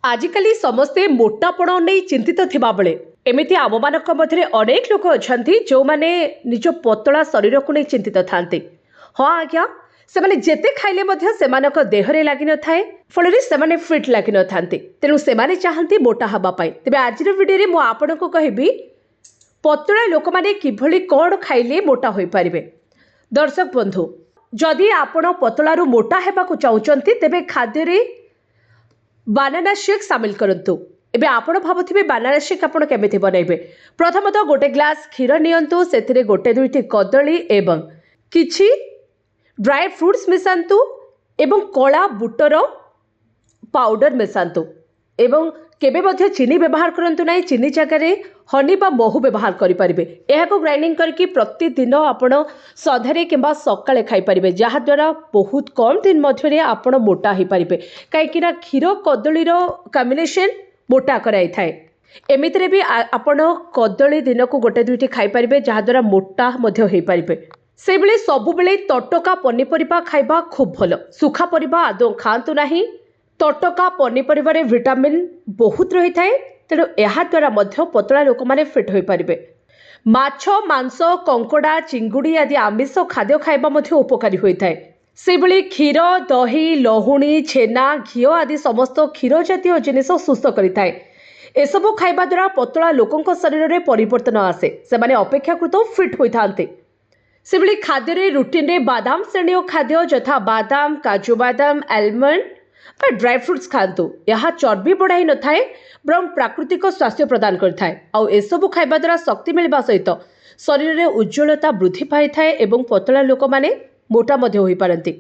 आजिकाली समस्ते मोटापण नहीं चिंतित थिबा बेले एमिति आममानक मध्यरे अनेक लोक अछंती जो माने निज पतला शरीर को नहीं चिंतित थांते। हाँ आज्ञा से माने जेते खाइले मध्य सेमानक देहरे लागि न थाए फलरे सेमाने फिट लागि न थांते तेनु सेमाने चाहंती मोटा हबा पाई। तबे आजिर वीडियो रे मु आपनको कहबी पतला लोक माने किभली कोन खाइले मोटा होई परिबे। दर्शक बंधु जदि आपण पतलारू मोटा हेबाकू चाहुचंती तेबे खाद्य रे बानाना शेक सामिल करंतु। एबे आपण भाबुथिबे बानाना शेक आपण केमिति बनाइबे। प्रथमतः गोटे ग्लास क्षीर नियंतु सेथिरे गोटे दुईटी कदली एवं किछि ड्राई फ्रूट्स मिसांतु एवं कला बुटर पाउडर मिसांतु एवं केबे मध्य चीनी व्यवहार करंतु नाही। चीनी जगह हनी बा महू व्यवहार करि परिबे। एहाको ग्राइंडिंग करके प्रतिदिन आपण सधरे किंबा सकाळे खाई परिबे जहा द्वारा बहुत कम दिन मध्यरे आपण मोटा ही परिबे। काहेकि ना क्षीर कदली रो कॉम्बिनेशन मोटा कराई थाए। एमितिरे भी आपण कदली दिन को गोटे दुईटी खाई परिबे जहा द्वारा मोटा मध्य होई परिबे। से बेले सब बेले तटका पनीपरिबा खाइबा खूब भलो। सुखा परिबा आदौ खांतु नाही। तटका पनीपरिबारे विटामिन बहुत रही थाए तेणु ଏହା द्वारा ମଧ୍ୟ पतला लोक माने फिट होई परिबे। माछ मांस कंकड़ा चिंगुड़ी आदि आमिष खाद्य खाइबा ମଧ୍ୟ उपकारी होई थाए। से बेले क्षीर दही लहुणी छेना घी आदि समस्त क्षीर जातीय जिनिस सुस्थ करि थाए। एसबु खाइबा द्वारा पतला लोकंक शरीर रे परिवर्तन आसे से माने अपेक्षाकृत फिट होई थांते। से बेले खाद्य रे रूटीन रे बादाम श्रेणी खाद्य यथा बादाम काजू बादाम आलमंड ड्राई फ्रूट्स खातु। यह चर्बी बढ़ाई न थाए बरं प्राकृतिक स्वास्थ्य प्रदान करिथाए। आउ एसबु खाइबा द्वारा शक्ति मिलवा सहित शरीर रे उज्ज्वलता वृद्धि पाई थाए एवं पतला लोक माने मोटा मध्य होई पारंती।